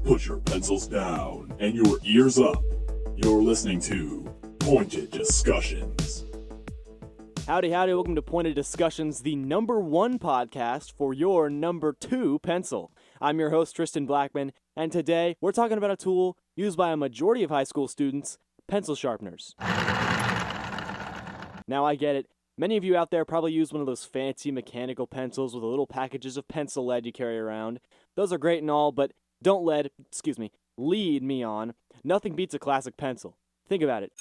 Put your pencils down and your ears up. You're listening to Pointed Discussions. Howdy, welcome to Pointed Discussions, the number one podcast for your number two pencil. I'm your host, Tristan Blackmon, and today we're talking about a tool used by a majority of high school students, pencil sharpeners. Now, I get it. Many of you out there probably use one of those fancy mechanical pencils with the little packages of pencil lead you carry around. Those are great and all, but don't lead me on. Nothing beats a classic pencil. Think about it.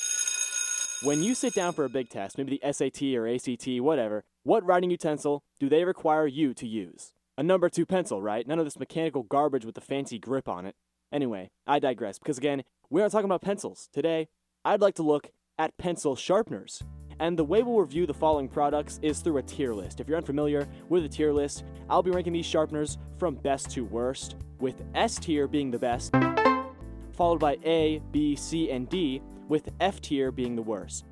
When you sit down for a big test, maybe the SAT or ACT, whatever, what writing utensil do they require you to use? A number two pencil, right? None of this mechanical garbage with the fancy grip on it. Anyway, I digress, because again, we aren't talking about pencils. Today, I'd like to look at pencil sharpeners. And the way we'll review the following products is through a tier list. If you're unfamiliar with a tier list, I'll be ranking these sharpeners from best to worst, with S tier being the best, followed by A, B, C, and D, with F tier being the worst.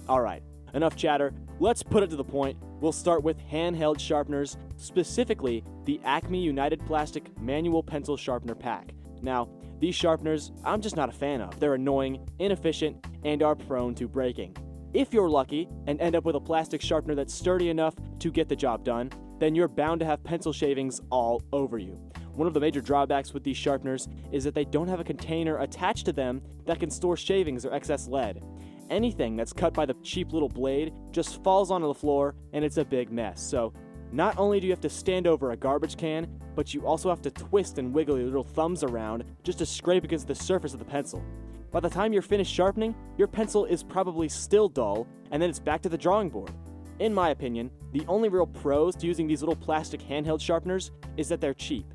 Alright, enough chatter, let's put it to the point. We'll start with handheld sharpeners, specifically the Acme United Plastic Manual Pencil Sharpener Pack. Now, these sharpeners, I'm just not a fan of. They're annoying, inefficient, and are prone to breaking. If you're lucky and end up with a plastic sharpener that's sturdy enough to get the job done, then you're bound to have pencil shavings all over you. One of the major drawbacks with these sharpeners is that they don't have a container attached to them that can store shavings or excess lead. Anything that's cut by the cheap little blade just falls onto the floor and it's a big mess. So not only do you have to stand over a garbage can, but you also have to twist and wiggle your little thumbs around just to scrape against the surface of the pencil. By the time you're finished sharpening, your pencil is probably still dull, and then it's back to the drawing board. In my opinion, the only real pros to using these little plastic handheld sharpeners is that they're cheap.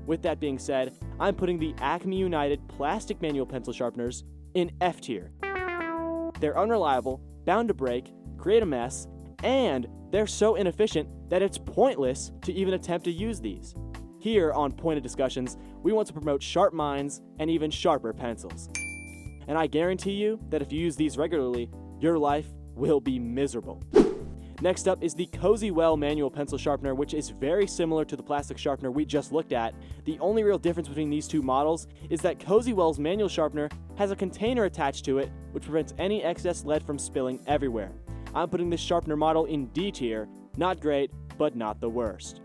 With that being said, I'm putting the Acme United Plastic Manual Pencil Sharpeners in F tier. They're unreliable, bound to break, create a mess, and they're so inefficient that it's pointless to even attempt to use these. Here on Pointed Discussions, we want to promote sharp minds and even sharper pencils. And I guarantee you that if you use these regularly, your life will be miserable. Next up is the Cozy Well Manual Pencil Sharpener, which is very similar to the plastic sharpener we just looked at. The only real difference between these two models is that Cozy Well's manual sharpener has a container attached to it, which prevents any excess lead from spilling everywhere. I'm putting this sharpener model in D tier. Not great, but not the worst.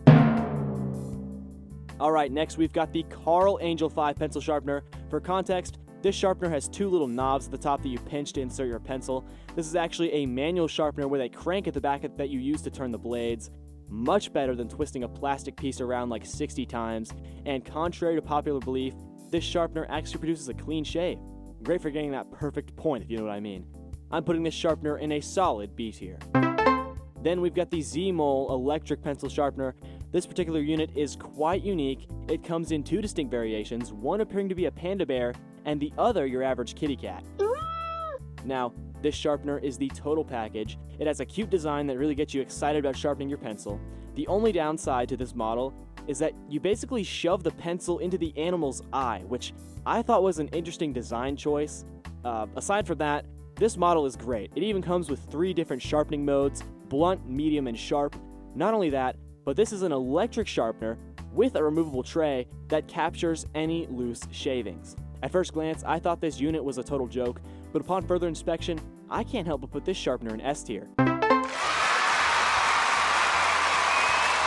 Alright, next we've got the Carl Angel 5 Pencil Sharpener. For context, this sharpener has two little knobs at the top that you pinch to insert your pencil. This is actually a manual sharpener with a crank at the back that you use to turn the blades. Much better than twisting a plastic piece around like 60 times, and contrary to popular belief, this sharpener actually produces a clean shave. Great for getting that perfect point, if you know what I mean. I'm putting this sharpener in a solid B tier. Then we've got the Z-Mole Electric Pencil Sharpener. This particular unit is quite unique. It comes in two distinct variations, one appearing to be a panda bear, and the other your average kitty cat. Now, this sharpener is the total package. It has a cute design that really gets you excited about sharpening your pencil. The only downside to this model is that you basically shove the pencil into the animal's eye, which I thought was an interesting design choice. Aside from that, this model is great. It even comes with 3 different sharpening modes, blunt, medium, and sharp. Not only that, but this is an electric sharpener with a removable tray that captures any loose shavings. At first glance, I thought this unit was a total joke, but upon further inspection, I can't help but put this sharpener in S tier.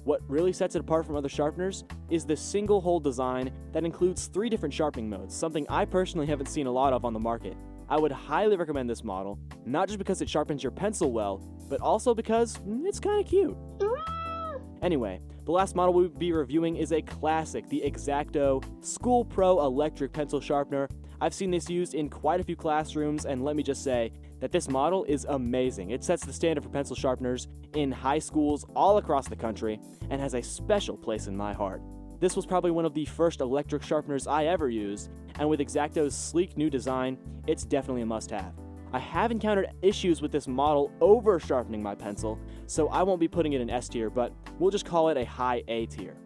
What really sets it apart from other sharpeners is the single hole design that includes 3 different sharpening modes, something I personally haven't seen a lot of on the market. I would highly recommend this model, not just because it sharpens your pencil well, but also because it's kind of cute. Anyway, the last model we'll be reviewing is a classic, the X-Acto School Pro Electric Pencil Sharpener. I've seen this used in quite a few classrooms, and let me just say that this model is amazing. It sets the standard for pencil sharpeners in high schools all across the country, and has a special place in my heart. This was probably one of the first electric sharpeners I ever used, and with X-Acto's sleek new design, it's definitely a must-have. I have encountered issues with this model over sharpening my pencil, so I won't be putting it in S tier, but we'll just call it a high A tier.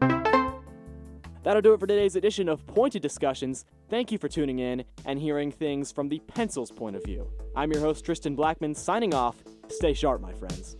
That'll do it for today's edition of Pointed Discussions. Thank you for tuning in and hearing things from the pencil's point of view. I'm your host, Tristan Blackmon, signing off. Stay sharp, my friends.